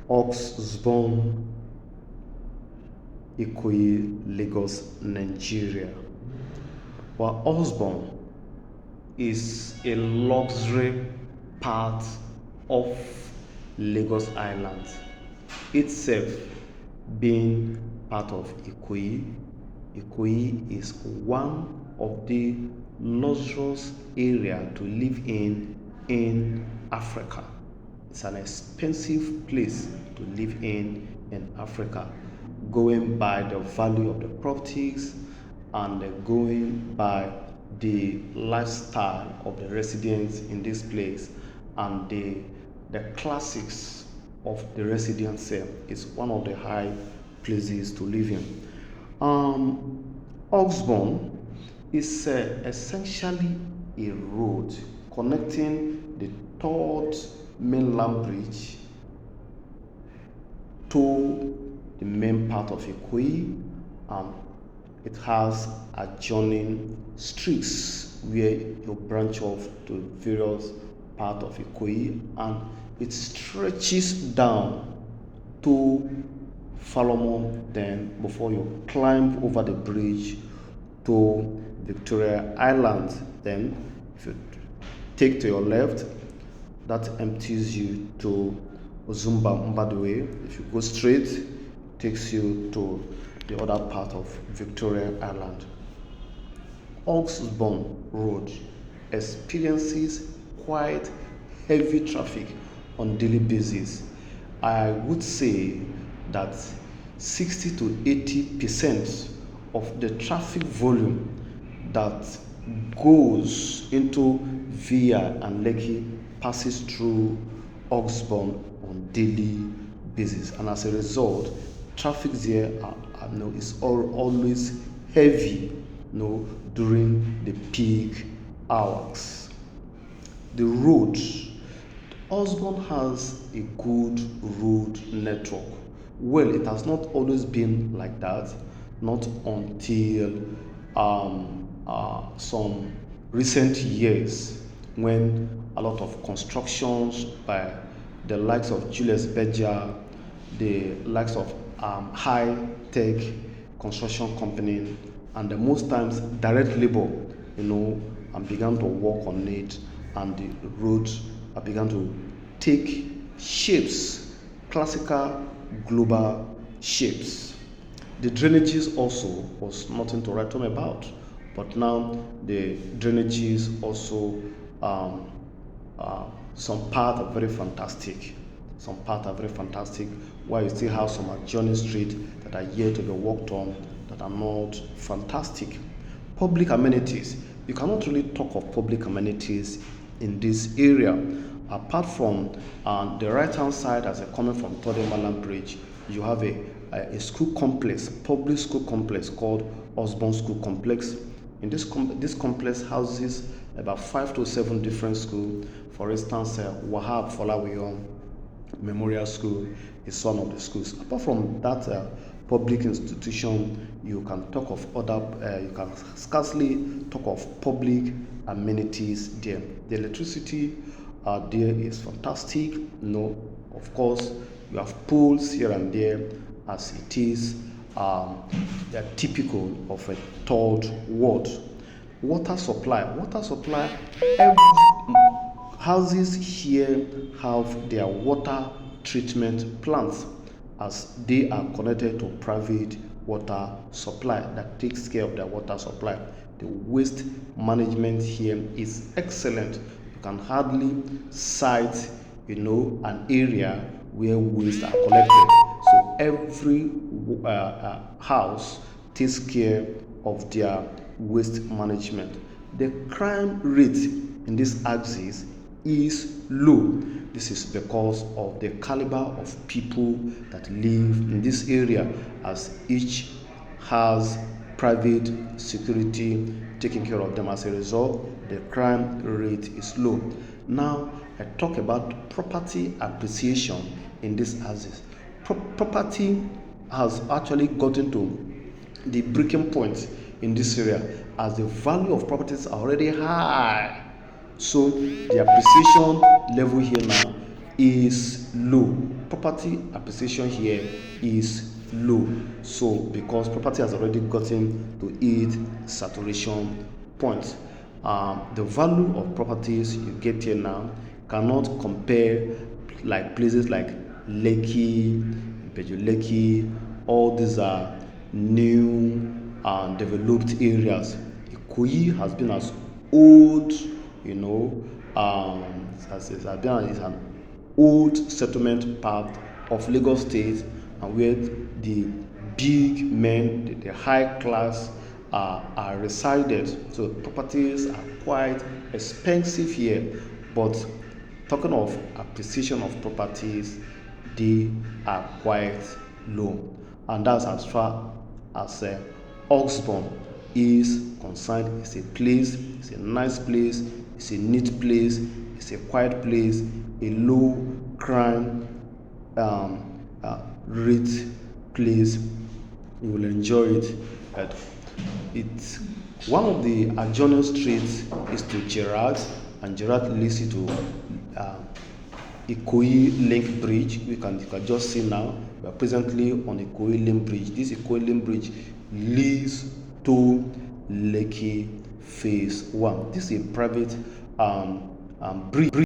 Osborne Ikoyi, Lagos, Nigeria. While Osborne is a luxury part of Lagos Island, itself being part of Ikoyi. Ikoyi is one of the luxurious area to live in Africa. It's an expensive place to live in Africa, going by the value of the properties and going by the lifestyle of the residents in this place and the classics of the residents here. It's one of the high places to live in. Osborne is essentially a road connecting the third mainland bridge to the main part of Ikoyi. It has adjoining streets where you branch off to various parts of Ikoyi, and it stretches down to Falmouth then before you climb over the bridge to Victoria Island. Then if you take to your left, that empties you to Ozumba Mbadwe. If you go straight, it takes you to the other part of Victoria Island. Osborne Road experiences quite heavy traffic on daily basis. I would say that 60 to 80% of the traffic volume that goes into Via and Lekki passes through Osborne on daily basis, and as a result, traffic there is always heavy, during the peak hours. The road, Osborne has a good road network. Well, it has not always been like that, not until some recent years, when a lot of constructions by the likes of Julius Berger, the likes of high-tech construction company, and most times direct labor, and began to work on it, and the roads began to take shapes, classical global shapes. The drainages also was nothing to write home about, but now the drainages also some parts are very fantastic. Some parts are very fantastic, while you still have some adjoining streets that are yet to be worked on that are not fantastic. Public amenities. You cannot really talk of public amenities in this area. Apart from the right-hand side, as a coming from Third Mainland Bridge, you have a school complex, public school complex called Osborne School Complex. In this complex houses about 5 to 7 different schools. For instance, Wahab Folawiyon Memorial School is one of the schools. Apart from that public institution, you can talk of you can scarcely talk of public amenities there. The electricity there is fantastic. Of course, you have pools here and there, as it is they're typical of a third world. Water supply. Houses here have their water treatment plants, as they are connected to private water supply that takes care of their water supply. The waste management here is excellent. You can hardly cite, an area where waste are collected. So every house takes care of their waste management. The crime rate in this axis is low. This is because of the caliber of people that live in this area, as each has private security taking care of them. As a result, the crime rate is low. Now, I talk about property appreciation in this axis. Property has actually gotten to the breaking point in this area, as the value of properties are already high. So the appreciation level here now is low. property appreciation here is low. So because property has already gotten to its saturation point, the value of properties you get here now cannot compare like places like Lekki, Lekki. All these are new and developed areas. Ikoyi has been as old, has been as an old settlement part of Lagos State, and where the big men, the high class are resided. So properties are quite expensive here. But talking of appreciation of properties, they are quite low. And that's as far as Osborne is concerned. It's a place, it's a nice place, it's a neat place, it's a quiet place, a low crime rate place. You will enjoy it. It's one of the adjoining streets is to Gerard, and Gerard leads you to Ikoyi Link Bridge. You can just see now we are presently on Ikoyi Link Bridge. This Ikoyi Link Bridge leads to Lekki Phase 1. This is a private bridge.